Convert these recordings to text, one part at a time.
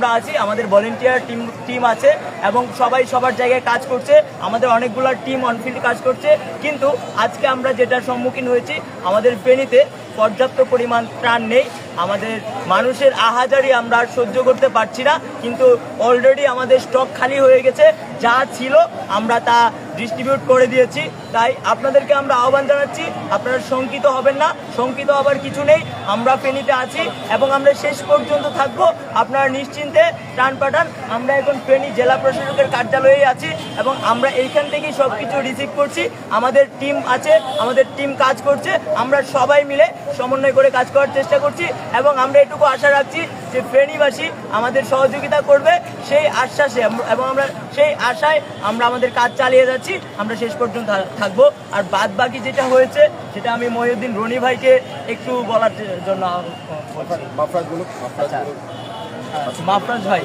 আমরা আছি, আমাদের ভলেন্টিয়ার টিম আছে এবং সবাই সবার জায়গায় কাজ করছে। আমাদের অনেকগুলো টিম অনফিল্ড কাজ করছে, কিন্তু আজকে আমরা যেটার সম্মুখীন হয়েছি, আমাদের ফেনীতে পর্যাপ্ত পরিমাণ ত্রাণ নেই। আমাদের মানুষের আহাজারি আমরা আর সহ্য করতে পারছি না, কিন্তু অলরেডি আমাদের স্টক খালি হয়ে গেছে। যা ছিল আমরা তা ডিস্ট্রিবিউট করে দিয়েছি। তাই আপনাদেরকে আমরা আহ্বান জানাচ্ছি, আপনারা শঙ্কিত হবেন না, শঙ্কিত হবার কিছু নেই। আমরা ফেনীতে আছি এবং আমরা শেষ পর্যন্ত থাকবো। আপনারা নিশ্চিন্তে ত্রাণ পাঠান। আমরা এখন ফেনী জেলা প্রশাসকের কার্যালয়ে আছি এবং আমরা এইখান থেকেই সব কিছু রিসিভ করছি। আমাদের টিম আছে, আমাদের টিম কাজ করছে। আমরা সবাই মিলে সমন্বয় করে কাজ করার চেষ্টা করছি এবং আমরা এটুকু আশা রাখছি যে ফেনীবাসী আমাদের সহযোগিতা করবে, সেই আশ্বাসে এবং আমরা সেই আশায় আমরা আমাদের কাজ চালিয়ে যাচ্ছি। আমরা শেষ পর্যন্ত থাকবো। আর বাদ বাকি যেটা হয়েছে সেটা আমি মহিউদ্দিন রনি ভাইকে একটু বলার জন্য মাফরাজ ভাই।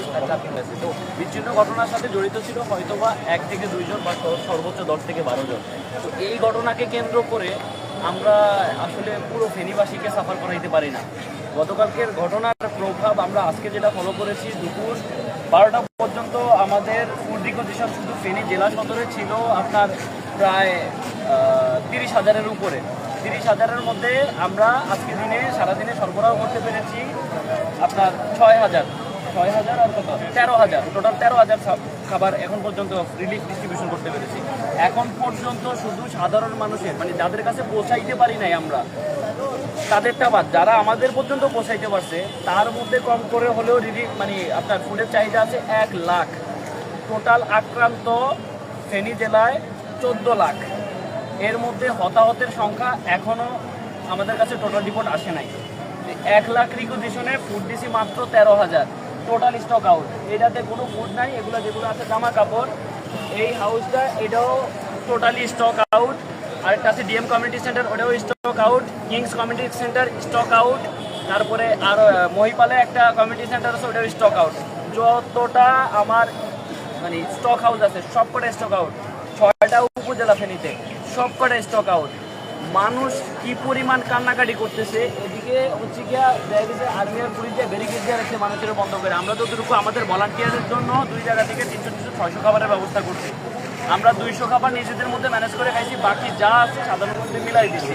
তো বিচ্ছিন্ন ঘটনার সাথে জড়িত ছিল হয়তোবা 1 থেকে 2 জন বা সর্বোচ্চ 10 থেকে 12 জন। তো এই ঘটনাকে কেন্দ্র করে আমরা আসলে পুরো ফেনীবাসীকে সাফার করাইতে পারি না। গতকালকের ঘটনার প্রভাব আমরা আজকে যেটা ফলো করেছি, দুপুর 12টা পর্যন্ত আমাদের ফুড রিকোজিশন শুধু ফেনী জেলা সদরে ছিল আপনার প্রায় 30,000-এর উপরে। 30,000-এর মধ্যে আমরা আজকে দিনে সারাদিনে সরবরাহ করতে পেরেছি আপনার 6,000 আর কত 13,000, টোটাল 13,000 খাবার এখন পর্যন্ত রিলিফ ডিস্ট্রিবিউশন করতে পেরেছি। এখন পর্যন্ত শুধু সাধারণ মানুষের মানে যাদের কাছে পৌঁছাইতে পারি নাই আমরা, তাদেরটা বাদ, যারা আমাদের পর্যন্ত পৌঁছাইতে পারছে তার মধ্যে কম করে হলেও রিলিফ মানে আপনার ফুডের চাহিদা আছে 1 লাখ। টোটাল আক্রান্ত ফেনী জেলায় 14 লাখ। এর মধ্যে হতাহতের সংখ্যা এখনও আমাদের কাছে টোটাল রিপোর্ট আসে নাই। 1 লাখ রিকোজিশনে ফুড দিছি মাত্র 13,000। টোটাল স্টক আউট, এটাতে কোনো ফুড নাই। এগুলো যেগুলো আছে জামা কাপড়, এই হাউসটা এটাও টোটালি স্টক আউট। আরেকটা আছে ডিএম কমিউনিটি সেন্টার, ওটাও stock out. Kings community centre stock out. তারপরে আর মহিপালে একটা কমিউনিটি সেন্টার আছে, ওটাও স্টক আউট। যতটা আমার মানে স্টক হাউস আছে সব কটা স্টক আউট। 6টা উপজেলা ফেনীতে সব কটা স্টক আউট। মানুষ কি পরিমাণ কান্নাকাটি করতেছে। এদিকে হচ্ছে গিয়া দেখা গেছে আর্মি আর পুলিশ দিয়ে ব্যারিকেড দিয়ে রাখছে মানুষের বন্ধ করে। আমরা যতটুকু আমাদের ভলান্টিয়ারের জন্য 2 জায়গা থেকে 300-600 খাবারের ব্যবস্থা করছি। আমরা 200 খাবার নিজেদের মধ্যে ম্যানেজ করে খাইছি, বাকি যা আছে সাধারণ মধ্যে মিলাই দিচ্ছি।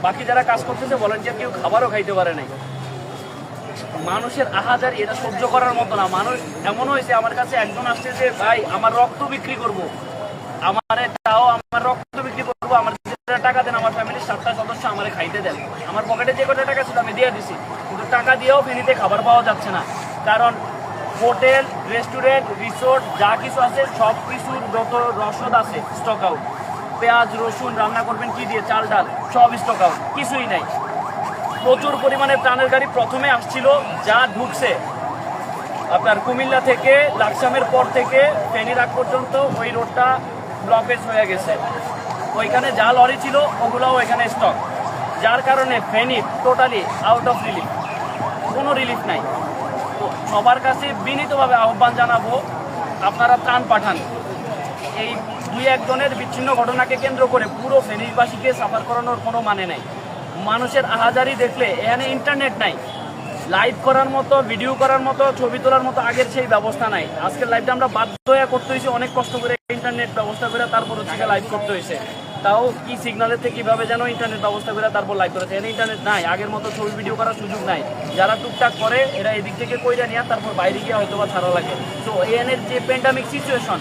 বাকি যারা কাজ করতেছে ভলান্টিয়ার কেউ খাবারও খাইতে পারে নাই। মানুষের আহাজারি এটা সহ্য করার মতো না। মানুষ এমন হয়েছে, আমার কাছে একজন আসছে যে ভাই আমার রক্ত বিক্রি করবো, আমার রক্ত বিক্রি করবো, আমার টাকা দেন, আমার ফ্যামিলির 7টা সদস্য আমারে খাইতে দেন। আমার পকেটে যে কটা টাকা ছিল আমি দিয়ে দিছি, কিন্তু টাকা দিয়েও ফেনীতে খাবার পাওয়া যাচ্ছে না। কারণ হোটেল, রেস্টুরেন্ট, রিসোর্ট যা কিছু আছে সব কিছুর যত রসদ আছে স্টক আউট। পেঁয়াজ রসুন রান্না করবেন কি দিয়ে, চাল ডাল সব স্টক আউট, কিছুই নাই। প্রচুর পরিমাণে ত্রাণের গাড়ি প্রথমে আসছিল, যা ঢুকছে আপনার কুমিল্লা থেকে লাকসামের পর থেকে ফেনীর আগ পর্যন্ত ওই রোডটা ব্লকেজ হয়ে গেছে। ওইখানে যা লরি ছিল ওগুলোও এখানে স্টক, যার কারণে Feni totally out of relief, কোনো রিলিফ নাই। তো সবার কাছে বিনীতভাবে আহ্বান জানাবো, আপনারা ত্রাণ পাঠান। এই 2-1 জনের বিচ্ছিন্ন ঘটনাকে কেন্দ্র করে পুরো ফেনীবাসীকে সাফার করানোর কোনো মানে নাই। মানুষের আহাজারি দেখলে এখানে ইন্টারনেট নাই, লাইভ করার মতো, ভিডিও করার মতো, ছবি তোলার মতো আগের সেই ব্যবস্থা নাই। আজকের লাইভটা আমরা বাধ্য হয়ে করতে হয়েছে, অনেক কষ্ট করে ইন্টারনেট ব্যবস্থা করে তারপর হচ্ছে লাইভ করতে হয়েছে। তাও কি সিগন্যালের থেকে কীভাবে যেন ইন্টারনেট ব্যবস্থা করে তারপর লাইভ করেছে। এখানে ইন্টারনেট নাই, আগের মতো ছবি ভিডিও করার সুযোগ নাই। যারা টুকটাক করে এরা এদিক থেকে কইরা নিয়ে তারপর বাইরে গিয়ে হয়তো বা ছাড়া লাগে। তো এখানের যে প্যান্ডামিক সিচুয়েশন,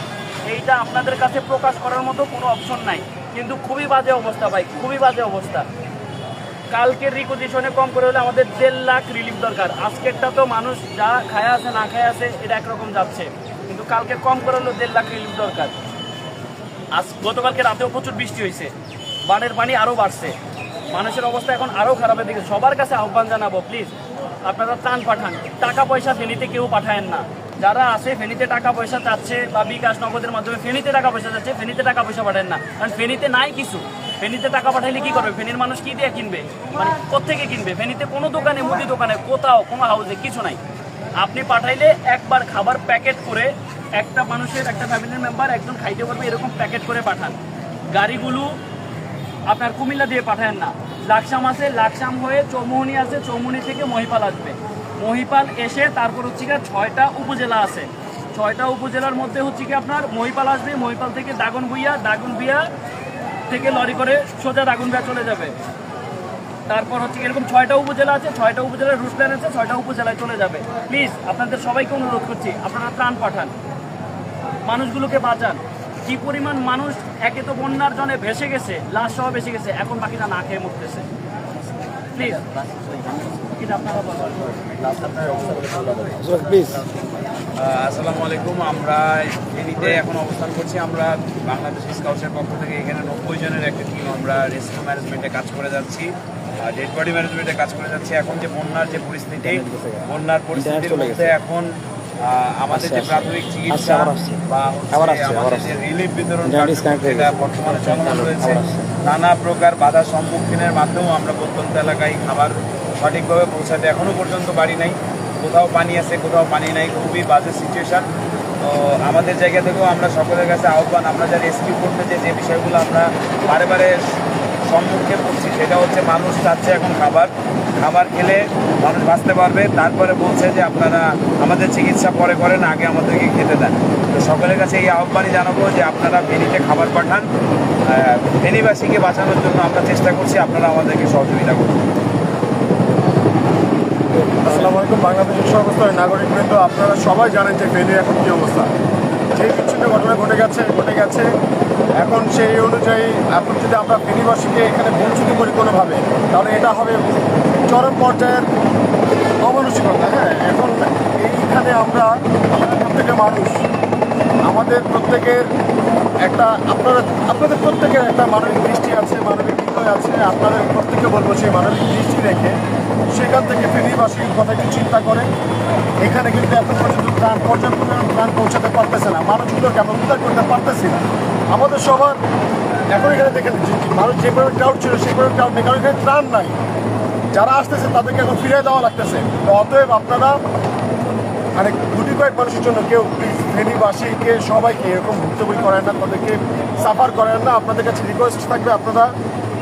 এইটা আপনাদের কাছে প্রকাশ করার মতো কোনো অপশন নাই। কিন্তু খুবই বাজে অবস্থা ভাই, খুবই বাজে অবস্থা। কালকের রিকোজিশনে কম করে হলে আমাদের 1.5 লাখ রিলিফ দরকার। আজকেরটা তো মানুষ যা খায় আছে না খায় আছে এটা একরকম যাচ্ছে, কিন্তু কালকে কম করে হলেও 1.5 লাখ রিলিফ দরকার। গতকালকে রাতেও প্রচুর বৃষ্টি হয়েছে, বানের পানি আরও বাড়ছে, মানুষের অবস্থা এখন আরও খারাপের দিকে। সবার কাছে আহ্বান জানাবো, প্লিজ আপনারা ত্রাণ পাঠান। টাকা পয়সা ফেনীতে কেউ পাঠায়েন না। যারা আছে ফেনীতে টাকা পয়সা চাচ্ছে বা বিকাশ নগদের মাধ্যমে ফেনীতে টাকা পয়সা চাচ্ছে, ফেনীতে টাকা পয়সা পাঠান না। কারণ ফেনীতে নাই কিছু। ফেনীতে টাকা পাঠাইলে কি করবে? ফেনীর মানুষ কি দিয়ে কিনবে, মানে কোত্থেকে কিনবে? ফেনীতে কোনো দোকানে, মুদি দোকানে, কোথাও কোনো হাউসে কিছু নাই। আপনি পাঠাইলে একবার খাবার প্যাকেট করে একটা মানুষের, একটা ফ্যামিলির মেম্বার একজন খাইতে পারবে এরকম প্যাকেট করে পাঠান। গাড়িগুলো আপনার কুমিল্লা দিয়ে পাঠান না। লাকসাম আছে, লাকসাম হয়ে চৌমুহনী আছে, চৌমুহনী থেকে মহিপাল আসবে। মহিপাল এসে তারপর হচ্ছে গিয়ে 6টা উপজেলা আছে। 6টা উপজেলার মধ্যে হচ্ছে কি আপনার মহিপাল আসবে, মহিপাল থেকে দাগনভূঞা থেকে লরি করে সোজা দাগনভূঞা চলে যাবে। তারপর হচ্ছে এরকম 6টা উপজেলা আছে, 6টা উপজেলার রুট প্ল্যান আছে, 6টা উপজেলায় চলে যাবে। প্লিজ আপনাদের সবাইকে অনুরোধ করছি, আপনারা ত্রাণ পাঠান, মানুষগুলোকে বাঁচান। কি পরিমাণ মানুষ একে তো বন্যার জন্য ভেসে গেছে, লাশ সহ ভেসে গেছে, এখন বাকিটা না খেয়ে মরতেছে। প্লিজ আসসালামু আলাইকুম। আমরা ফেনীতে এখন অবস্থান করছি। আমরা বাংলাদেশ স্কাউটসের পক্ষ থেকে এখানে 90 জনের একটা টিম আমরা রেস্কিউ ম্যানেজমেন্টে কাজ করে যাচ্ছি, ডেড বডি ম্যানেজমেন্টে কাজ করে যাচ্ছি। এখন যে বন্যার পরিস্থিতির মধ্যে এখন আমাদের যে প্রাথমিক চিকিৎসা বা আমাদের যে রিলিফ বিতরণ এটা বর্তমানে চলমান রয়েছে। নানা প্রকার বাধা সম্মুখীনের মাধ্যমেও আমরা প্রত্যন্ত এলাকায় খাবার সঠিকভাবে পৌঁছাতে এখনও পর্যন্ত পারি নাই। কোথাও পানি আছে, কোথাও পানি নাই, খুবই বাজে সিচুয়েশান। তো আমাদের জায়গা থেকেও আমরা সকলের কাছে আহ্বান, আমরা যারা রেস্কিউ করতে যে বিষয়গুলো আমরা বারে সম্মুখে পড়ছি সেটা হচ্ছে মানুষ চাচ্ছে এখন খাবার খেলে মানুষ বাঁচতে পারবে। তারপরে বলছে যে আপনারা আমাদের চিকিৎসা পরে করেন, আগে আমাদেরকে খেতে দেন। তো সকলের কাছে এই আহ্বানই জানাবো যে আপনারা ফেনীতে খাবার পাঠান, ফেনীবাসীকে বাঁচানোর জন্য আমরা চেষ্টা করছি, আপনারা আমাদেরকে সহযোগিতা করুন। আসসালামু আলাইকুম। বাংলাদেশের সর্বস্তরের নাগরিকবৃন্দ, আপনারা সবাই জানেন যে ফেনীর এখন কী অবস্থা। যে বিচ্ছিন্ন ঘটনা ঘটে গেছে এখন সেই অনুযায়ী এখন যদি আমরা ফেনীবাসীকে এখানে বঞ্চিত করি কোনোভাবে, তাহলে এটা হবে চরম পর্যায়ের অমানসিকতা। হ্যাঁ, এখন এইখানে আমাদের প্রত্যেকের মানুষ, আমাদের প্রত্যেকের একটা আপনাদের প্রত্যেকের একটা মানবিক দৃষ্টি আছে, মানবিক হৃদয় আছে। আপনাদের প্রত্যেককে বলবো সেই মানবিক দৃষ্টি রেখে সেখান থেকে ফেনীবাসীর কথা একটু চিন্তা করে। এখানে কিন্তু এখন পর্যন্ত পর্যাপ্ত ত্রাণ পৌঁছাতে পারতেছে না, মানুষগুলোকে আমরা উদ্ধার করতে পারতেছি না। আমাদের সবার এখন এখানে দেখেন মানুষ যে পরিমাণ ক্রাউড ছিল সেই পরিমাণ ক্রাউড নেই, কারণ এখানে ত্রাণ নাই। যারা আসতেছে তাদেরকে এখন ফিরিয়ে দেওয়া লাগতেছে। তো অতএব আপনারা মানে গুটি কয়েক মানুষের জন্য কেউ প্লিজ ফেনীবাসীকে সবাইকে এরকম ভুক্তভোগী করেন না, তাদেরকে সাফার করেন না। আপনাদের কাছে রিকোয়েস্ট থাকবে, আপনারা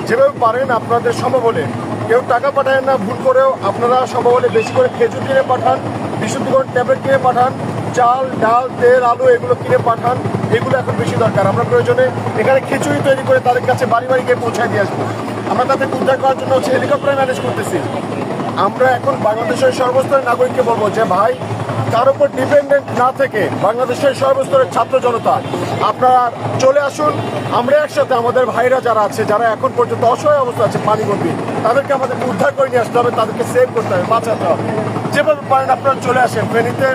যেভাবে পারেন আপনাদের সম্ভব হলে, কেউ টাকা পাঠায় না ভুল করেও, আপনারা সম্ভব হলে বেশি করে খেজুর কিনে পাঠান, বিশুদ্ধিকরণ ট্যাবলেট কিনে পাঠান, চাল ডাল তেল আলু এগুলো কিনে পাঠান। এগুলো এখন বেশি দরকার। আমরা প্রয়োজনে এখানে খিচুড়ি তৈরি করে তাদের কাছে বাড়ি গিয়ে পৌঁছায় দিয়ে আসবো। আমরা তাদেরকে উদ্ধার করার জন্য হেলিকপ্টার ম্যানেজ করতেছি। আমরা এখন বাংলাদেশের সর্বস্তরের নাগরিককে বলবো যে ভাই, তার উপর ডিপেন্ডেন্ট না থেকে বাংলাদেশের সর্বস্তরের ছাত্র জনতা আপনারা চলে আসুন। আমরা একসাথে আমাদের ভাইরা যারা আছে, যারা এখন পর্যন্ত অসহায় অবস্থা আছে পানিবন্দী, তাদেরকে আমাদেরকে উদ্ধার করে নিয়ে আসতে হবে, তাদেরকে সেভ করতে হবে, বাঁচাতে হবে। যেভাবে পারেন আপনারা চলে আসেন ফেনীতে,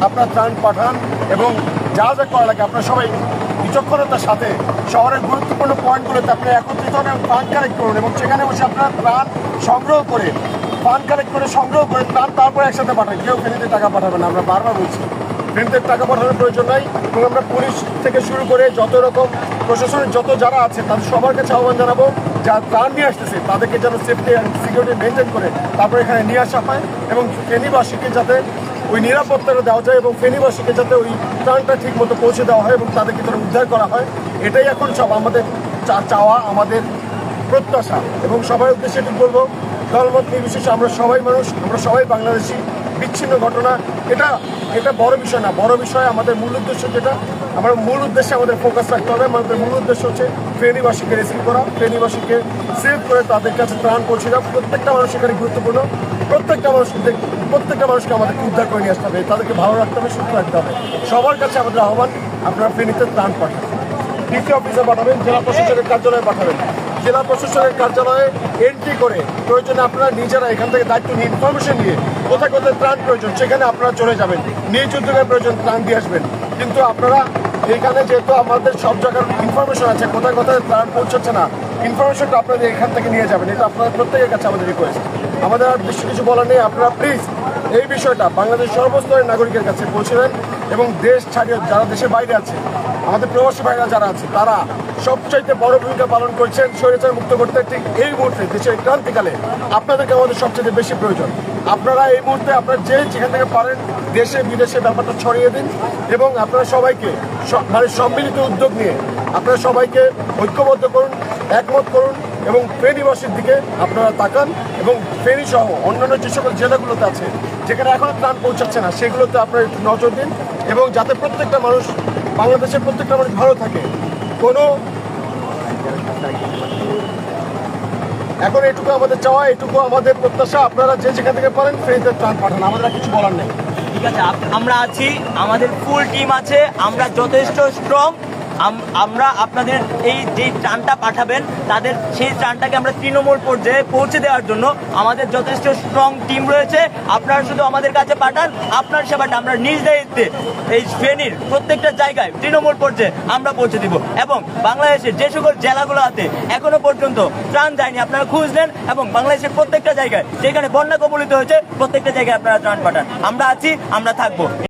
আপনারা ত্রাণ পাঠান এবং যা করা লাগে আপনারা সবাই বিচক্ষণতার সাথে শহরের গুরুত্বপূর্ণ পয়েন্টগুলোতে আপনি একত্রিত হন এবং ফান্ড কালেক্ট করুন এবং সেখানে বসে আপনারা ত্রাণ সংগ্রহ করে ত্রাণ তারপরে একসাথে পাঠান। কেউ ফেনীতে টাকা পাঠাবেন না, আমরা বারবার বলছি ফেনীতে টাকা পাঠানোর প্রয়োজন নাই। এবং আমরা পুলিশ থেকে শুরু করে যত রকম প্রশাসনের যারা আছে তাদের সবার কাছে আহ্বান জানাবো, যারা ত্রাণ নিয়ে আসতেছে তাদেরকে যেন সেফটি অ্যান্ড সিকিউরিটি মেনটেন করে তারপরে এখানে নিয়ে আসা হয় এবং ফেনীবাসীকে যাতে ওই নিরাপত্তাটা দেওয়া যায় এবং ফেনীবাসীকে যাতে ওই ত্রাণটা ঠিক মতো পৌঁছে দেওয়া হয় এবং তাদেরকে যেন উদ্ধার করা হয়। এটাই এখন সব আমাদের চাওয়া, আমাদের প্রত্যাশা। এবং সবার উদ্দেশ্যে এটুকু বলবো, দলমত নির্বিশেষে আমরা সবাই মানুষ, আমরা সবাই বাংলাদেশি। বিচ্ছিন্ন ঘটনা এটা বড় বিষয় না। বড় বিষয় আমাদের মূল উদ্দেশ্য যেটা, আমরা মূল উদ্দেশ্যে আমাদের ফোকাস রাখতে হবে। আমাদের মূল উদ্দেশ্য হচ্ছে ফেনীবাসীকে রেস্কিউ করা, ফেনীবাসীকে সেভ করে তাদের কাছে ত্রাণ পৌঁছে দেওয়া। প্রত্যেকটা মানুষ এখানে গুরুত্বপূর্ণ। প্রত্যেকটা মানুষকে আমাদেরকে উদ্ধার করে নিয়ে আসতে হবে, তাদেরকে ভালো রাখতে হবে, সুস্থ রাখতে হবে। সবার কাছে আমাদের আহ্বান, আপনারা ফেনীতে ত্রাণ পাঠান, ডিসি অফিসে পাঠাবেন, জেলা প্রশাসকের কার্যালয়ে পাঠাবেন। জেলা প্রশাসনের কার্যালয়ে এন্ট্রি করে প্রয়োজনে আপনারা নিজেরা এখান থেকে দায়িত্ব নিয়ে ইনফরমেশন নিয়ে কোথায় কোথায় ত্রাণ প্রয়োজন সেখানে আপনারা চলে যাবেন, নিজ উদ্যোগের প্রয়োজন ত্রাণ দিয়ে আসবেন। কিন্তু আপনারা এখানে যেহেতু আমাদের সব জায়গার ইনফরমেশন আছে, কোথায় কোথায় ত্রাণ পৌঁছাচ্ছে না, ইনফরমেশনটা আপনাদের এখান থেকে নিয়ে যাবেন। এটা আপনাদের প্রত্যেকের কাছে আমাদের রিকোয়েস্ট। আমাদের আর বেশি কিছু বলার নেই। আপনারা প্লিজ এই বিষয়টা বাংলাদেশ সর্বস্তরের নাগরিকের কাছে পৌঁছে দেন এবং দেশ ছাড়িয়ে যারা দেশের বাইরে আছে, আমাদের প্রবাসী ভাইরা যারা আছে, তারা সবচাইতে বড় ভূমিকা পালন করছেন স্বৈরাচার মুক্ত করতে। ঠিক এই মুহূর্তে দেশের ক্রান্তিকালে আপনাদেরকে আমাদের সবচেয়ে বেশি প্রয়োজন। আপনারা এই মুহূর্তে আপনারা যেখান থেকে পারেন দেশে বিদেশে ব্যাপারটা ছড়িয়ে দিন এবং আপনারা সবাইকে মানে সম্মিলিত উদ্যোগ নিয়ে আপনারা সবাইকে ঐক্যবদ্ধ করুন, একমত করুন এবং ফেনীবাসীর দিকে আপনারা তাকান এবং ফেনী সহ অন্যান্য যে সকল জেলাগুলোতে আছে যেখানে এখনো ত্রাণ পৌঁছাচ্ছে না সেগুলোতে আপনারা একটু নজর দিন এবং যাতে প্রত্যেকটা মানুষ বাংলাদেশের প্রত্যেকটা মানুষ ভালো থাকে। এখন এটুকু আমাদের চাওয়া, এটুকু আমাদের প্রত্যাশা, আপনারা যে যেখান থেকে পারেন ফেনীতে ত্রাণ পাঠান, আমাদের আর কিছু বলার নেই। ঠিক আছে, আমরা আছি, আমাদের ফুল টিম আছে, আমরা যথেষ্ট স্ট্রং। আমরা আপনাদের এই যে ত্রাণটা পাঠাবেন তাদের সেই ত্রাণটাকে আমরা তৃণমূল পর্যায়ে পৌঁছে দেওয়ার জন্য আমাদের যথেষ্ট স্ট্রং টিম রয়েছে। আপনারা শুধু আমাদের কাছে পাঠান, আপনার সেবাটা আমরা নিজ দায়িত্বে এই ফেনীর প্রত্যেকটা জায়গায় তৃণমূল পর্যায়ে আমরা পৌঁছে দিব। এবং বাংলাদেশের যে সকল জেলাগুলো আছে এখনো পর্যন্ত ত্রাণ যায়নি, আপনারা খুঁজ নেন এবং বাংলাদেশের প্রত্যেকটা জায়গায় যেখানে বন্যা কবলিত হয়েছে প্রত্যেকটা জায়গায় আপনারা ত্রাণ পাঠান। আমরা আছি, আমরা থাকবো।